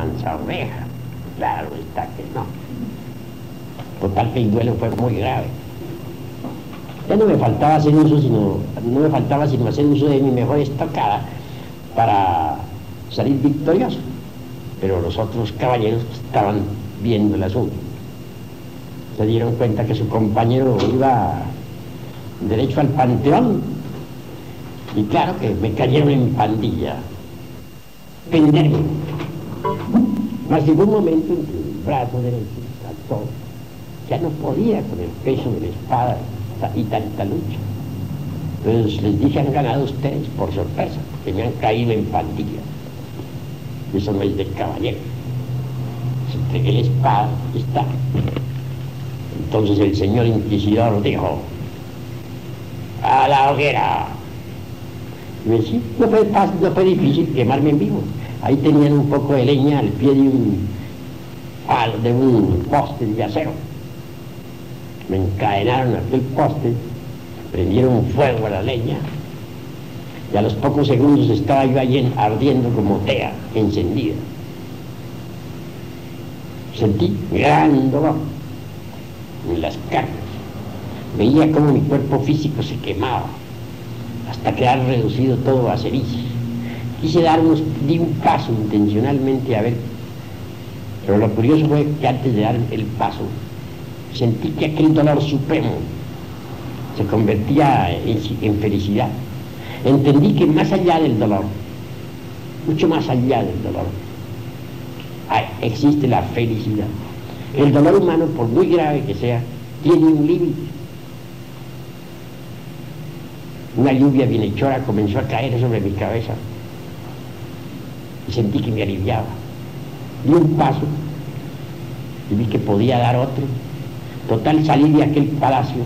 mansa oveja. Claro está que no. Total que el duelo fue muy grave. Ya no me faltaba hacer uso, sino hacer uso de mi mejor estocada para salir victorioso. Pero los otros caballeros estaban viendo el asunto. Se dieron cuenta que su compañero iba derecho al panteón. Y claro que me cayeron en pandilla. Penderme. Mas llegó un momento en que el brazo derecho saltó. Ya no podía con el peso de la espada y tanta lucha. Entonces les dije, han ganado ustedes por sorpresa, que me han caído en pandilla. Eso no es de caballero. Se entregué la espada y está. Entonces el señor inquisidor dijo, a la hoguera. Y me decía, no fue difícil quemarme en vivo. Ahí tenían un poco de leña al pie de un poste de acero. Me encadenaron a aquel poste, prendieron fuego a la leña, y a los pocos segundos estaba yo allí ardiendo como tea encendida. Sentí gran dolor en las carnes. Veía cómo mi cuerpo físico se quemaba hasta quedar reducido todo a cenizas. Quise di un paso intencionalmente a ver, pero lo curioso fue que antes de dar el paso sentí que aquel dolor supremo se convertía en felicidad. Entendí que más allá del dolor, mucho más allá del dolor, existe la felicidad. El dolor humano, por muy grave que sea, tiene un límite. Una lluvia bienhechora comenzó a caer sobre mi cabeza y sentí que me aliviaba. Di un paso y vi que podía dar otro. Total, salí de aquel palacio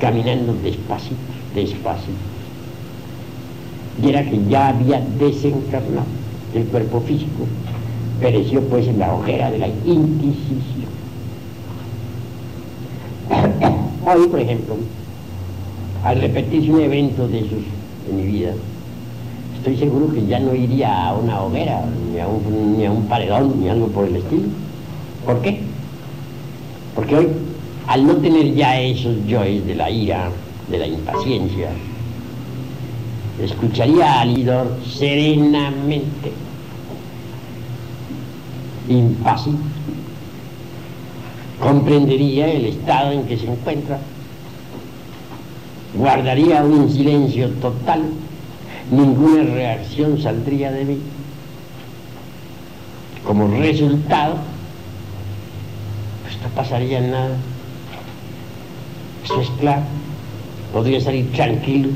caminando despacito, despacito. Y era que ya había desencarnado el cuerpo físico. Pereció pues en la hoguera de la Inquisición. Hoy, por ejemplo, al repetirse un evento de esos en mi vida, estoy seguro que ya no iría a una hoguera, ni a un paredón, ni algo por el estilo. ¿Por qué? Porque hoy, al no tener ya esos yoes de la ira, de la impaciencia, escucharía al oidor serenamente, impasible, comprendería el estado en que se encuentra, guardaría un silencio total, ninguna reacción saldría de mí. Como resultado, pues no pasaría nada. Eso es claro. Podría salir tranquilo,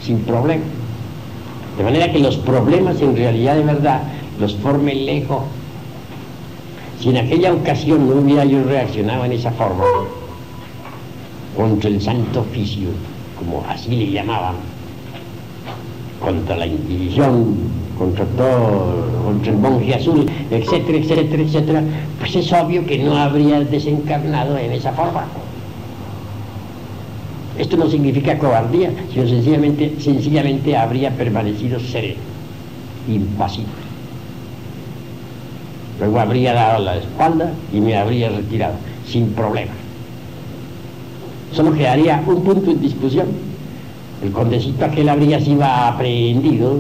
sin problema. De manera que los problemas en realidad de verdad los forma el ego. Si en aquella ocasión no hubiera yo reaccionado en esa forma contra el santo oficio, como así le llamaban, contra la Inquisición, contra el monje azul, etcétera, etcétera, etcétera, pues es obvio que no habría desencarnado en esa forma. Esto no significa cobardía, sino sencillamente habría permanecido sereno, impasible. Luego habría dado la espalda y me habría retirado, sin problema. Solo quedaría un punto en discusión. El condecito aquel habría sido aprehendido,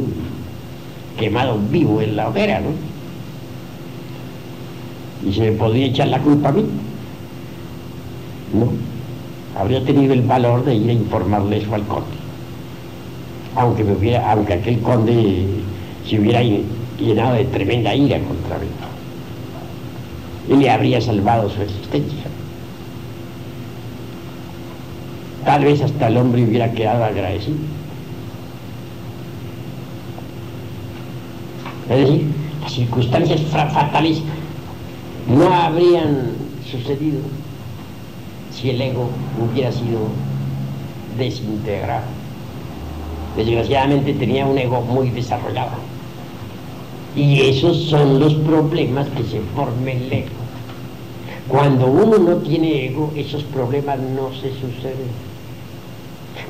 quemado vivo en la hoguera, ¿no? Y se me podría echar la culpa a mí. No. Habría tenido el valor de ir a informarle eso al conde. Aunque aquel conde se hubiera llenado de tremenda ira contra mí. Y le habría salvado su existencia. Tal vez hasta el hombre hubiera quedado agradecido. Es decir, las circunstancias fatales no habrían sucedido si el ego hubiera sido desintegrado. Desgraciadamente tenía un ego muy desarrollado. Y esos son los problemas que se forma el ego. Cuando uno no tiene ego, esos problemas no se suceden.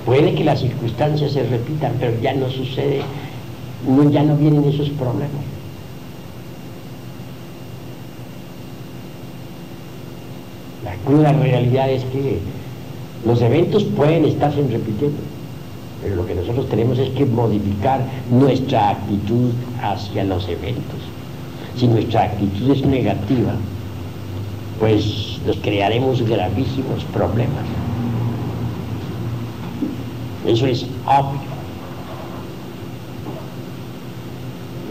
Puede que las circunstancias se repitan, pero ya no sucede, ya no vienen esos problemas. La cruda realidad es que los eventos pueden estarse repitiendo, pero lo que nosotros tenemos es que modificar nuestra actitud hacia los eventos. Si nuestra actitud es negativa, pues nos crearemos gravísimos problemas. Eso es obvio.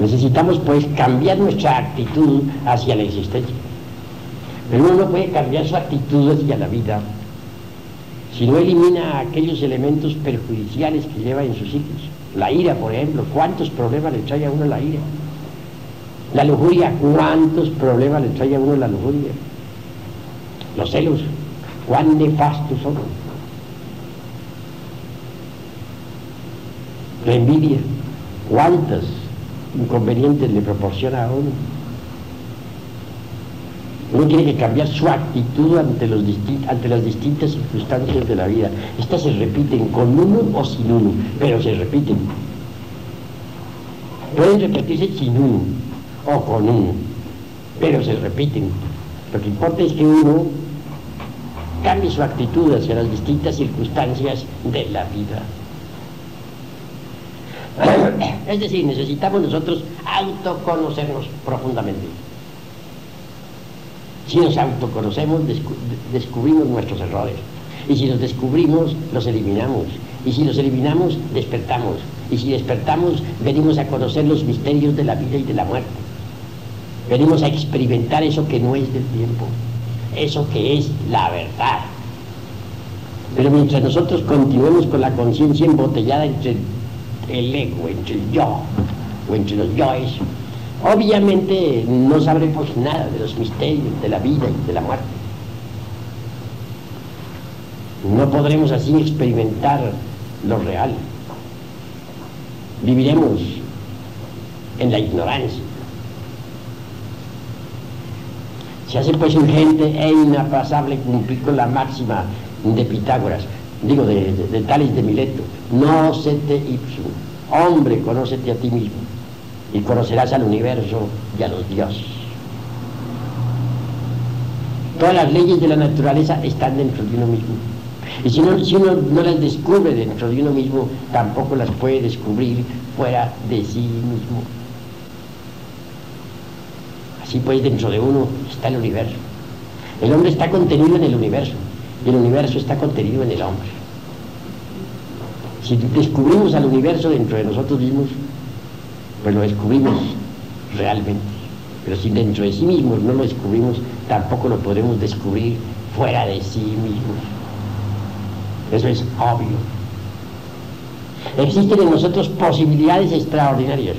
Necesitamos pues cambiar nuestra actitud hacia la existencia. Pero uno no puede cambiar su actitud hacia la vida si no elimina aquellos elementos perjudiciales que lleva en sus psiquis. La ira, por ejemplo, ¿cuántos problemas le trae a uno la ira? La lujuria, ¿cuántos problemas le trae a uno la lujuria? Los celos, ¿cuán nefastos son? La envidia, ¿cuántos inconvenientes le proporciona a uno? Uno tiene que cambiar su actitud ante las distintas circunstancias de la vida. Estas se repiten con uno o sin uno, pero se repiten. Pueden repetirse sin uno o con uno, pero se repiten. Lo que importa es que uno cambie su actitud hacia las distintas circunstancias de la vida. Es decir, necesitamos nosotros autoconocernos profundamente. Si nos autoconocemos, descubrimos nuestros errores. Y si los descubrimos, los eliminamos. Y si los eliminamos, despertamos. Y si despertamos, venimos a conocer los misterios de la vida y de la muerte. Venimos a experimentar eso que no es del tiempo, eso que es la verdad. Pero mientras nosotros continuemos con la conciencia embotellada entre el ego, entre el yo, o entre los yoes, obviamente no sabremos nada de los misterios de la vida y de la muerte. No podremos así experimentar lo real. Viviremos en la ignorancia. Se hace pues urgente e inapasable cumplir con la máxima de Pitágoras, digo de Tales de Mileto: nócete ipsum, hombre, conócete a ti mismo, y conocerás al universo y a los dioses. Todas las leyes de la naturaleza están dentro de uno mismo, y si uno no las descubre dentro de uno mismo, tampoco las puede descubrir fuera de sí mismo. Así pues, dentro de uno está el universo. El hombre está contenido en el universo, y el universo está contenido en el hombre. Si descubrimos al universo dentro de nosotros mismos, pues lo descubrimos realmente. Pero si dentro de sí mismos no lo descubrimos, tampoco lo podremos descubrir fuera de sí mismos. Eso es obvio. Existen en nosotros posibilidades extraordinarias,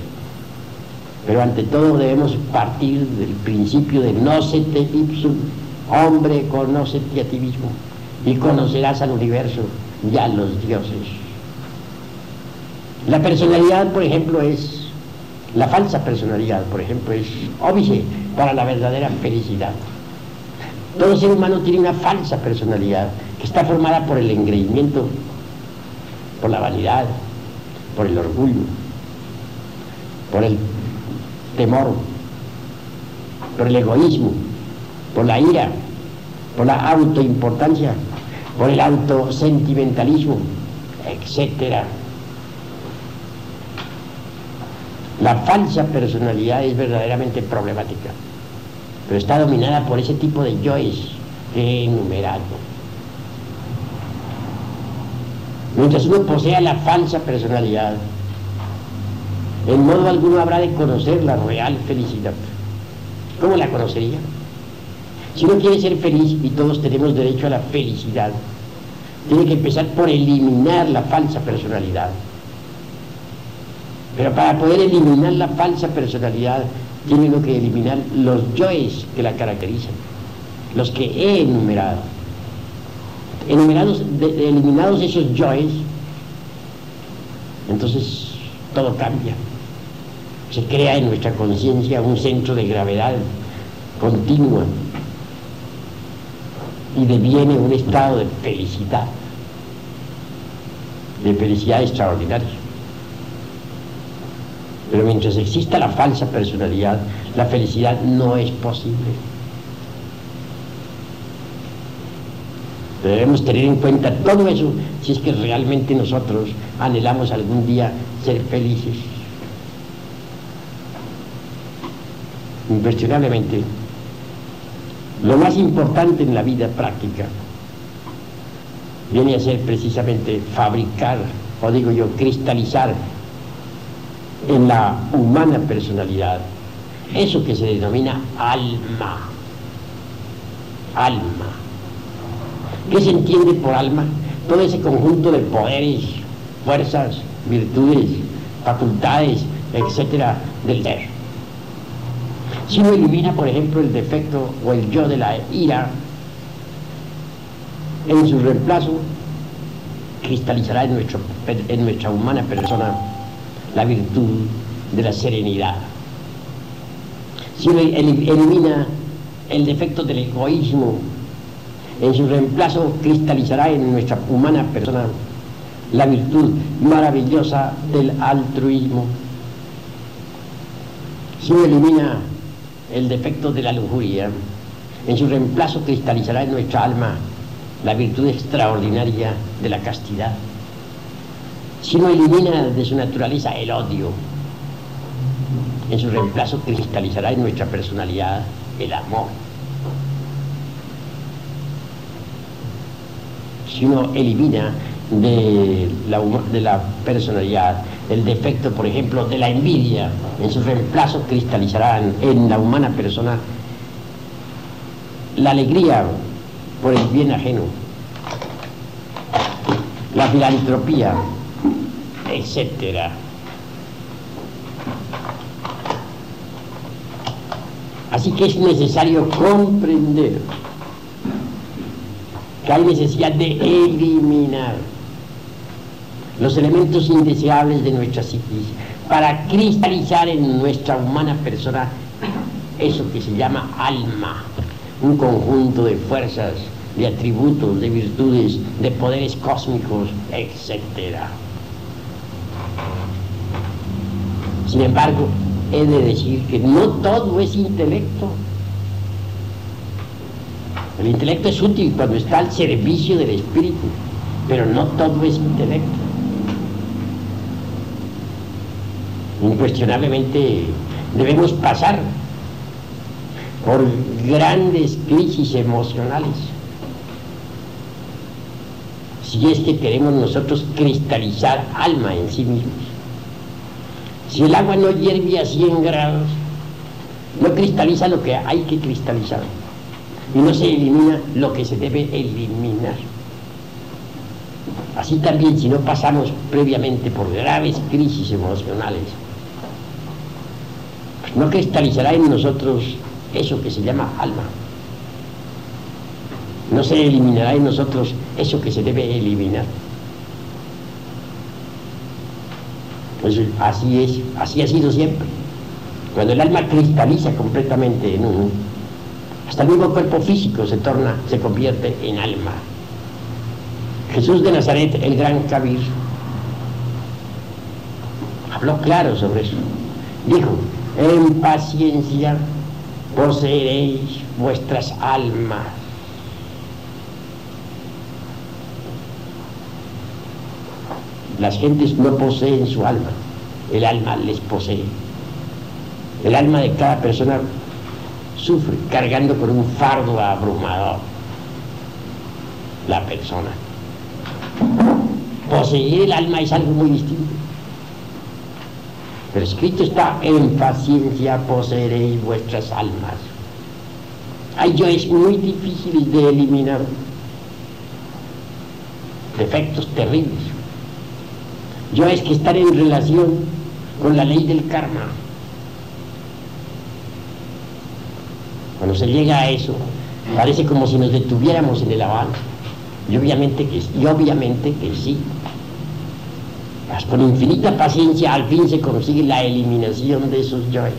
pero ante todo debemos partir del principio de nócete ipsum, hombre, conócete a ti mismo, y conocerás al universo y a los dioses. La personalidad, por ejemplo, la falsa personalidad, por ejemplo, es óbice para la verdadera felicidad. Todo ser humano tiene una falsa personalidad que está formada por el engreimiento, por la vanidad, por el orgullo, por el temor, por el egoísmo, por la ira, por la autoimportancia, por el autosentimentalismo, etc. La falsa personalidad es verdaderamente problemática, pero está dominada por ese tipo de yoes que he enumerado. Mientras uno posea la falsa personalidad, en modo alguno habrá de conocer la real felicidad. ¿Cómo la conocería? Si uno quiere ser feliz, y todos tenemos derecho a la felicidad, tiene que empezar por eliminar la falsa personalidad. Pero para poder eliminar la falsa personalidad, tiene uno que eliminar los yoes que la caracterizan, los que he enumerado. Eliminados esos yoes, entonces todo cambia. Se crea en nuestra conciencia un centro de gravedad continua y deviene un estado de felicidad extraordinaria. Pero mientras exista la falsa personalidad, la felicidad no es posible. Debemos tener en cuenta todo eso si es que realmente nosotros anhelamos algún día ser felices. Incuestionablemente, lo más importante en la vida práctica viene a ser precisamente fabricar, o digo yo, cristalizar en la humana personalidad eso que se denomina alma. Alma. ¿Qué se entiende por alma? Todo ese conjunto de poderes, fuerzas, virtudes, facultades, etcétera, del ser. Si uno elimina, por ejemplo, el defecto o el yo de la ira, en su reemplazo cristalizará en nuestra humana persona la virtud de la serenidad. Si uno elimina el defecto del egoísmo, en su reemplazo cristalizará en nuestra humana persona la virtud maravillosa del altruismo. Si uno elimina el defecto de la lujuria, en su reemplazo cristalizará en nuestra alma la virtud extraordinaria de la castidad. Si uno elimina de su naturaleza el odio, en su reemplazo cristalizará en nuestra personalidad el amor. Si uno elimina de la personalidad el defecto, por ejemplo, de la envidia, en su reemplazo cristalizarán en la humana persona la alegría por el bien ajeno, la filantropía, etcétera. Así que es necesario comprender que hay necesidad de eliminar los elementos indeseables de nuestra psiquis para cristalizar en nuestra humana persona eso que se llama alma, un conjunto de fuerzas, de atributos, de virtudes, de poderes cósmicos, etcétera. Sin embargo, he de decir que no todo es intelecto. El intelecto es útil cuando está al servicio del espíritu, pero no todo es intelecto. Incuestionablemente debemos pasar por grandes crisis emocionales si es que queremos nosotros cristalizar alma en sí mismos. Si el agua no hierve a 100 grados, no cristaliza lo que hay que cristalizar y no se elimina lo que se debe eliminar. Así también, si no pasamos previamente por graves crisis emocionales, pues no cristalizará en nosotros eso que se llama alma. No se eliminará en nosotros eso que se debe eliminar. Pues así ha sido siempre. Cuando el alma cristaliza completamente en uno, hasta el mismo cuerpo físico se convierte en alma. Jesús de Nazaret, el gran Kabir, habló claro sobre eso. Dijo: en paciencia poseeréis vuestras almas. Las gentes no poseen su alma, el alma les posee. El alma de cada persona sufre cargando con un fardo abrumador la persona. Poseer el alma es algo muy distinto. Pero escrito está: en paciencia poseeréis vuestras almas. Hay yoes muy difíciles de eliminar, defectos terribles, yoes que están en relación con la ley del karma. Cuando se llega a eso, parece como si nos detuviéramos en el avance. Y obviamente que sí. Mas con infinita paciencia al fin se consigue la eliminación de esos yoes.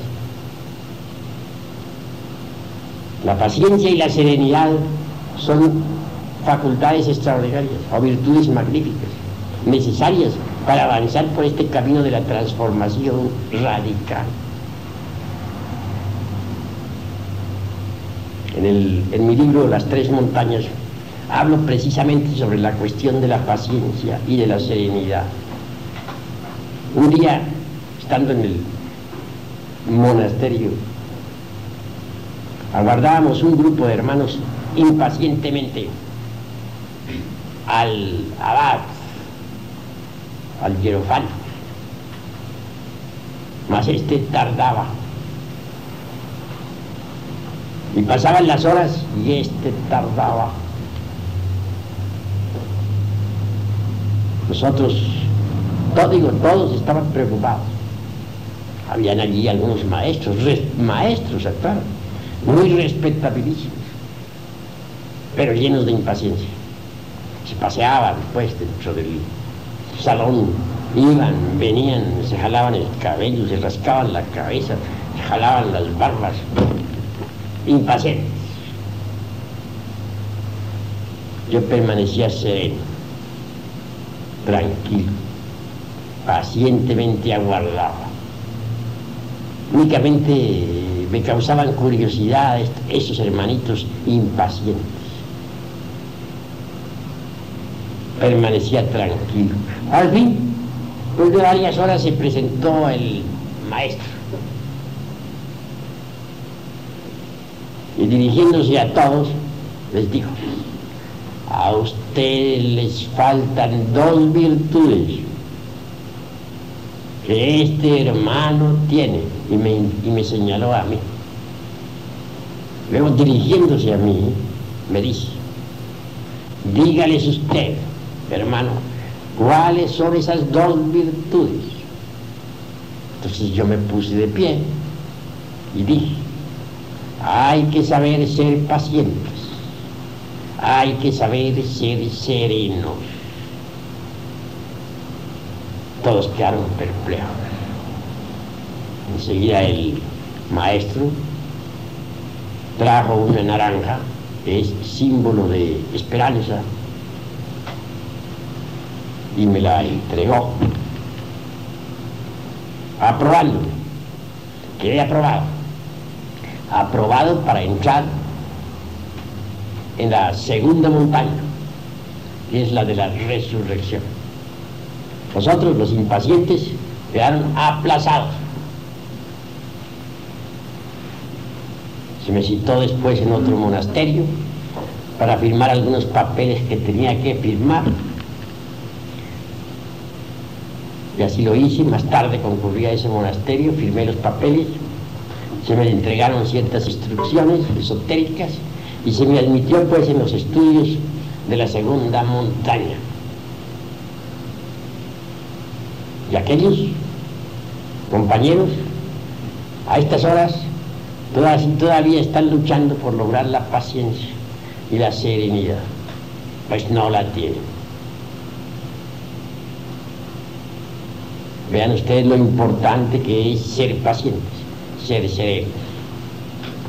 La paciencia y la serenidad son facultades extraordinarias o virtudes magníficas, necesarias para avanzar por este camino de la transformación radical. En mi libro Las Tres Montañas hablo precisamente sobre la cuestión de la paciencia y de la serenidad. Un día, estando en el monasterio, aguardábamos un grupo de hermanos impacientemente al abad, al hierofante, mas este tardaba. Y pasaban las horas y este tardaba. Nosotros, todos estaban preocupados. Habían allí algunos maestros, claro, muy respetabilísimos, pero llenos de impaciencia. Se paseaban, pues, dentro del salón, iban, venían, se jalaban el cabello, se rascaban la cabeza, se jalaban las barbas, impacientes. Yo permanecía sereno, tranquilo, pacientemente aguardaba. Únicamente me causaban curiosidad esos hermanitos impacientes. Permanecía tranquilo. Al fin, después de varias horas, se presentó el maestro. Y dirigiéndose a todos, les dijo: a ustedes les faltan dos virtudes que este hermano tiene, y me señaló a mí. Luego, dirigiéndose a mí, me dice: dígales usted, hermano, ¿cuáles son esas dos virtudes? Entonces yo me puse de pie y dije: hay que saber ser pacientes, hay que saber ser serenos. Todos quedaron perplejos. Enseguida el maestro trajo una naranja, que es símbolo de esperanza, y me la entregó, aprobándome. Quedé aprobado para entrar en la segunda montaña, que es la de la resurrección. Nosotros, los impacientes, quedaron aplazados. Se me citó después en otro monasterio para firmar algunos papeles que tenía que firmar. Y así lo hice. Más tarde concurrí a ese monasterio, firmé los papeles, se me entregaron ciertas instrucciones esotéricas y se me admitió, pues, en los estudios de la segunda montaña. Y aquellos compañeros, a estas horas, todavía están luchando por lograr la paciencia y la serenidad, pues no la tienen. Vean ustedes lo importante que es ser pacientes, ser serenos.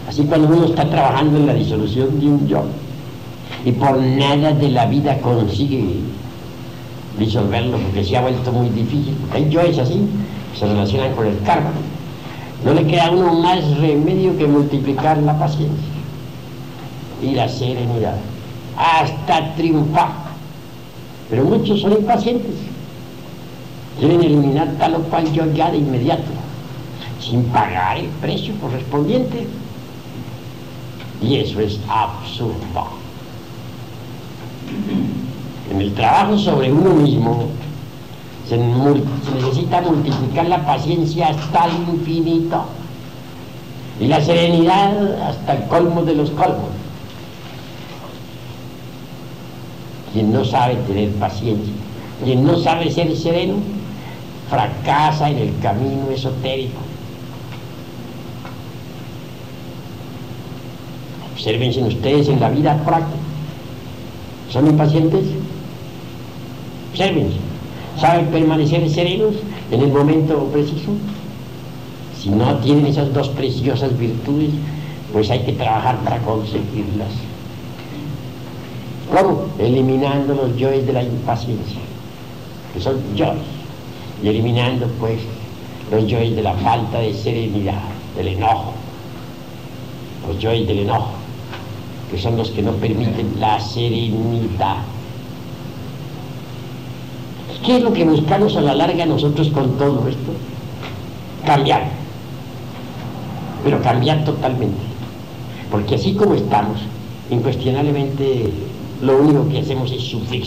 Así, cuando uno está trabajando en la disolución de un yo y por nada de la vida consigue disolverlo, porque se ha vuelto muy difícil, porque hay yoes así, que se relacionan con el karma, no le queda a uno más remedio que multiplicar la paciencia y la serenidad hasta triunfar. Pero muchos son impacientes, quieren eliminar tal o cual yo ya de inmediato, sin pagar el precio correspondiente, y eso es absurdo. En el trabajo sobre uno mismo se necesita multiplicar la paciencia hasta el infinito y la serenidad hasta el colmo de los colmos. Quien no sabe tener paciencia, quien no sabe ser sereno, fracasa en el camino esotérico. Obsérvense ustedes en la vida práctica. ¿Son impacientes? Obsérvense. ¿Saben permanecer serenos en el momento preciso? Si no tienen esas dos preciosas virtudes, pues hay que trabajar para conseguirlas. ¿Cómo? Eliminando los yoes de la impaciencia, que son yoes, y eliminando, pues, los yoes de la falta de serenidad, del enojo, los yoes del enojo. que son los que no permiten la serenidad. ¿Qué es lo que buscamos a la larga nosotros con todo esto? Cambiar, pero cambiar totalmente, porque así como estamos, incuestionablemente lo único que hacemos es sufrir,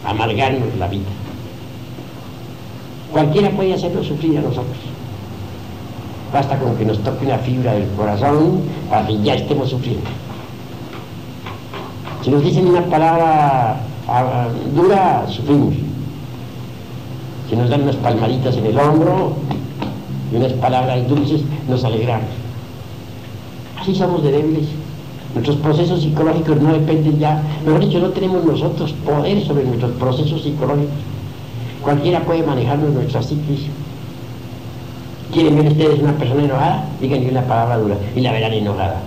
amargarnos la vida. Cualquiera puede hacernos sufrir a nosotros, basta con que nos toque una fibra del corazón para que ya estemos sufriendo. Si nos dicen una palabra dura, sufrimos. Si nos dan unas palmaditas en el hombro y unas palabras dulces, nos alegramos. Así somos de débiles. Nuestros procesos psicológicos no dependen ya, mejor dicho, no tenemos nosotros poder sobre nuestros procesos psicológicos. Cualquiera puede manejarnos nuestra psiquis. ¿Quieren ver ustedes una persona enojada? Díganle una palabra dura y la verán enojada.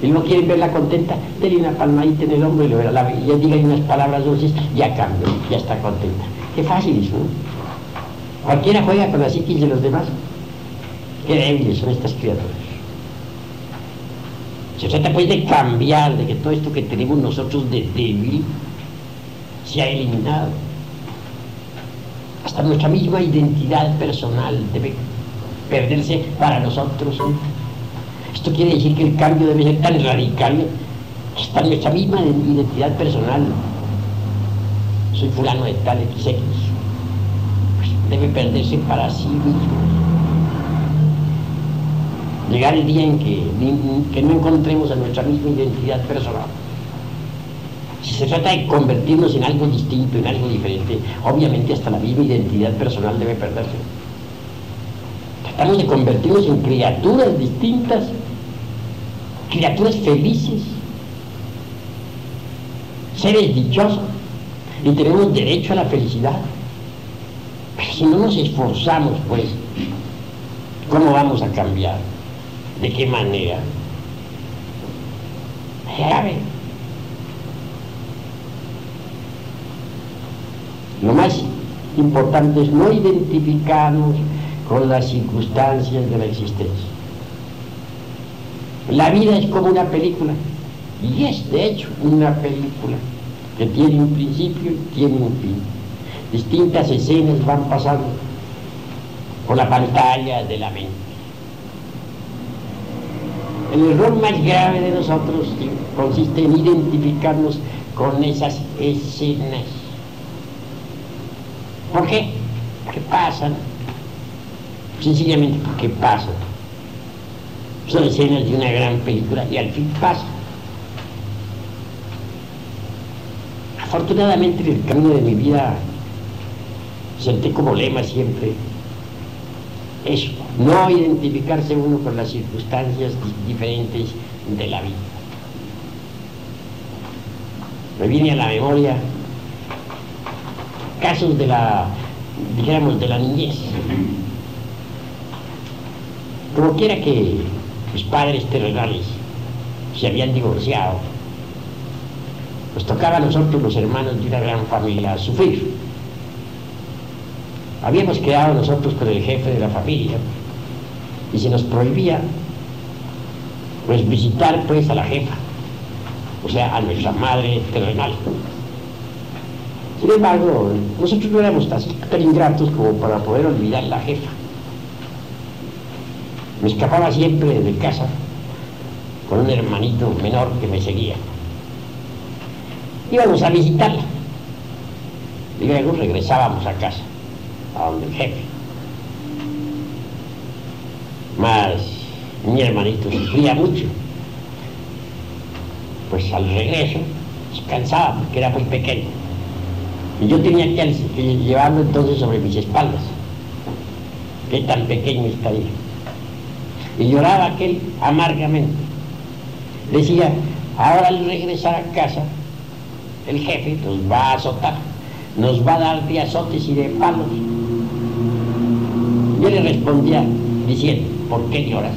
Y no quieren verla contenta, denle una palmadita en el hombro y lo verán. Ya digan unas palabras dulces, ya cambió, ya está contenta. Qué fácil eso, ¿no? Cualquiera juega con la psiquis de los demás. Qué débiles son estas criaturas. Se trata pues de cambiar, de que todo esto que tenemos nosotros de débil se ha eliminado. Hasta nuestra misma identidad personal debe perderse para nosotros. Esto quiere decir que el cambio debe ser tan radical que hasta nuestra misma identidad personal, soy fulano de tal XX, pues debe perderse para sí mismo. Llegar el día en que no encontremos a nuestra misma identidad personal. Si se trata de convertirnos en algo distinto, en algo diferente, obviamente hasta la misma identidad personal debe perderse. Tratamos de convertirnos en criaturas distintas, criaturas felices, seres dichosos, y tenemos derecho a la felicidad. Pero si no nos esforzamos, pues, ¿cómo vamos a cambiar? ¿De qué manera? Es grave. Lo más importante es no identificarnos con las circunstancias de la existencia. La vida es como una película, y es de hecho una película que tiene un principio y tiene un fin. Distintas escenas van pasando por la pantalla de la mente. El error más grave de nosotros consiste en identificarnos con esas escenas. ¿Por qué? Porque pasan. Sencillamente porque pasan. Son escenas de una gran película y al fin pasan. Afortunadamente en el camino de mi vida senté como lema siempre eso, no identificarse uno con las circunstancias diferentes de la vida. Me viene a la memoria casos de dijéramos, de la niñez. Como quiera que mis padres terrenales se habían divorciado, nos tocaba a nosotros, los hermanos de una gran familia, sufrir. Habíamos quedado nosotros con el jefe de la familia y se nos prohibía pues visitar pues a la jefa, o sea, a nuestra madre terrenal. Sin embargo, nosotros no éramos así tan ingratos como para poder olvidar la jefa. Me escapaba siempre de casa con un hermanito menor que me seguía. Íbamos a visitarla y luego regresábamos a casa, a donde el jefe. Mas mi hermanito sufría mucho, pues al regreso se cansaba porque era muy pequeño y yo tenía que llevarlo entonces sobre mis espaldas. Qué tan pequeño estaría. Y lloraba aquel amargamente. Decía, ahora al regresar a casa el jefe nos va a azotar, nos va a dar de azotes y de palos. Yo le respondía diciendo, ¿por qué lloras?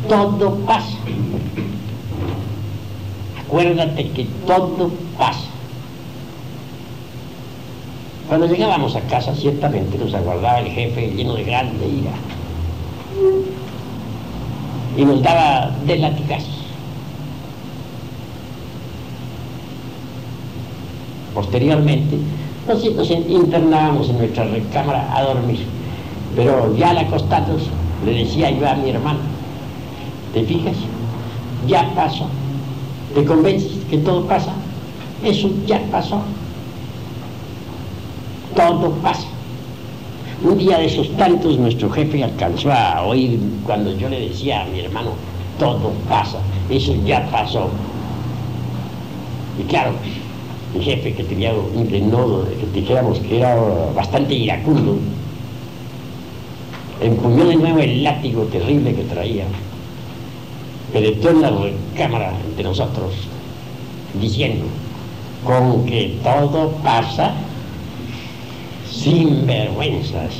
Todo pasa. Acuérdate que todo pasa. Cuando llegábamos a casa, ciertamente nos aguardaba el jefe lleno de grande ira y nos daba de latigazos. Posteriormente, nos internábamos en nuestra recámara a dormir. Pero ya al acostarnos, le decía yo a mi hermano, ¿te fijas? Ya pasó. ¿Te convences que todo pasa? Eso ya pasó. Todo pasa. Un día de esos tantos, nuestro jefe alcanzó a oír cuando yo le decía a mi hermano, todo pasa, eso ya pasó. Y claro, mi jefe, que tenía un renodo, que dijéramos que era bastante iracundo, empuñó de nuevo el látigo terrible que traía, penetró en la recámara entre nosotros, diciendo, con que todo pasa, sin vergüenzas.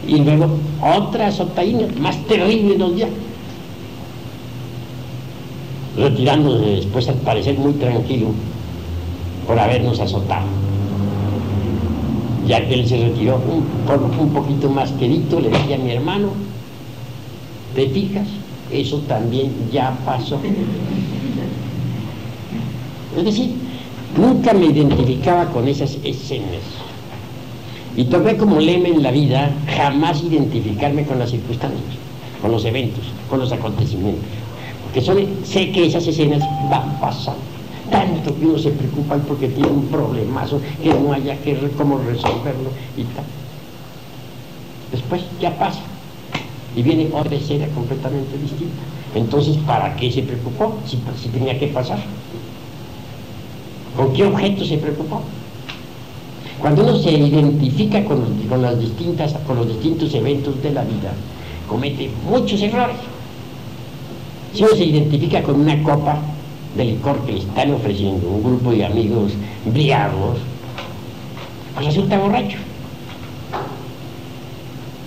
Y luego otra azotaína más terrible nos dio, retirándose después, al parecer muy tranquilo, por habernos azotado. Ya que él se retiró un poquito más quedito, le decía a mi hermano, ¿te fijas? Eso también ya pasó. Es decir, nunca me identificaba con esas escenas. Y tomé como lema en la vida jamás identificarme con las circunstancias, con los eventos, con los acontecimientos. Porque sé que esas escenas van pasando. Tanto que uno se preocupa porque tiene un problemazo que no haya cómo resolverlo y tal. Después ya pasa y viene otra escena completamente distinta. Entonces, ¿para qué se preocupó si tenía que pasar? ¿Con qué objeto se preocupó? Cuando uno se identifica con los distintos eventos de la vida, comete muchos errores. Si uno se identifica con una copa de licor que le están ofreciendo un grupo de amigos briagos, pues resulta borracho.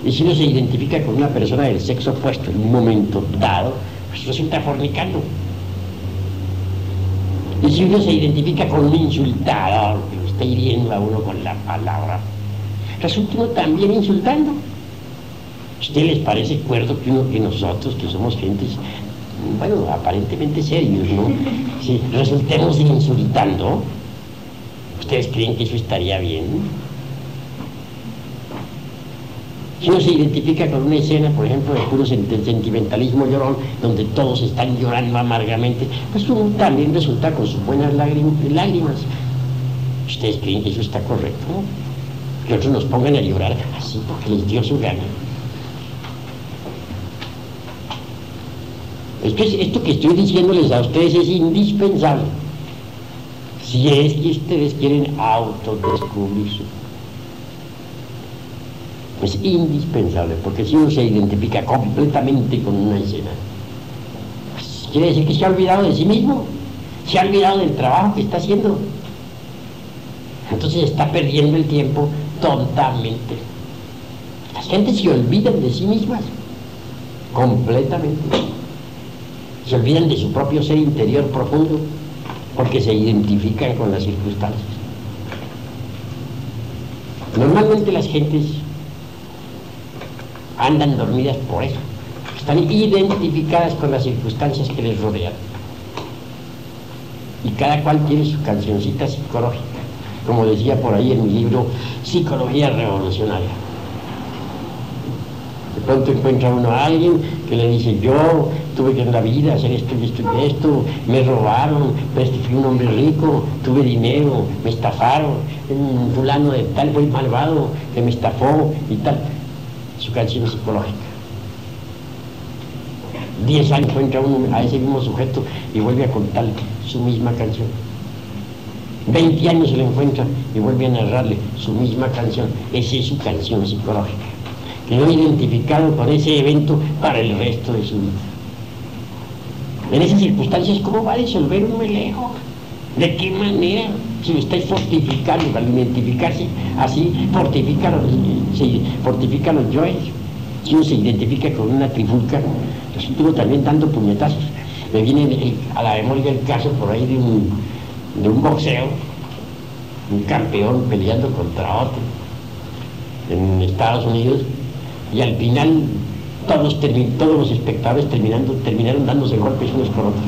Y si uno se identifica con una persona del sexo opuesto en un momento dado, pues resulta fornicando. Y si uno se identifica con un insultador que lo está hiriendo a uno con la palabra, resulta uno también insultando. ¿A ustedes les parece cuerdo que nosotros, que somos gentes, bueno, aparentemente serios, ¿no? Si resultemos insultando, ¿ustedes creen que eso estaría bien? Si uno se identifica con una escena, por ejemplo, de puro sentimentalismo llorón, donde todos están llorando amargamente, pues uno también resulta con sus buenas lágrimas. ¿Ustedes creen que eso está correcto? Que otros nos pongan a llorar así porque les dio su gana. Esto que estoy diciéndoles a ustedes es indispensable si es que ustedes quieren autodescubrirse. Es indispensable, porque si uno se identifica completamente con una escena, pues quiere decir que se ha olvidado de sí mismo, se ha olvidado del trabajo que está haciendo. Entonces está perdiendo el tiempo tontamente. Las gentes se olvidan de sí mismas completamente. Se olvidan de su propio ser interior profundo porque se identifican con las circunstancias. Normalmente las gentes andan dormidas por eso, están identificadas con las circunstancias que les rodean. Y cada cual tiene su cancioncita psicológica, como decía por ahí en mi libro Psicología Revolucionaria. De pronto encuentra uno a alguien que le dice, yo tuve que en la vida hacer esto y esto y esto, me robaron, pero fui un hombre rico, tuve dinero, me estafaron, un fulano de tal fue malvado que me estafó y tal. Su canción psicológica. 10 años encuentra uno a ese mismo sujeto y vuelve a contar su misma canción. 20 años se lo encuentra y vuelve a narrarle su misma canción. Esa es su canción psicológica. Quedó identificado con ese evento para el resto de su vida. En esas circunstancias, ¿cómo va a resolver un melejo? ¿De qué manera? Si lo estáis fortificando, al identificarse así, fortifica los yoes. Si uno se identifica con una trifulca, resulta uno también dando puñetazos. Me viene a la memoria el caso por ahí de un boxeo, un campeón peleando contra otro en Estados Unidos, y al final todos los espectadores terminaron dándose golpes unos con otros.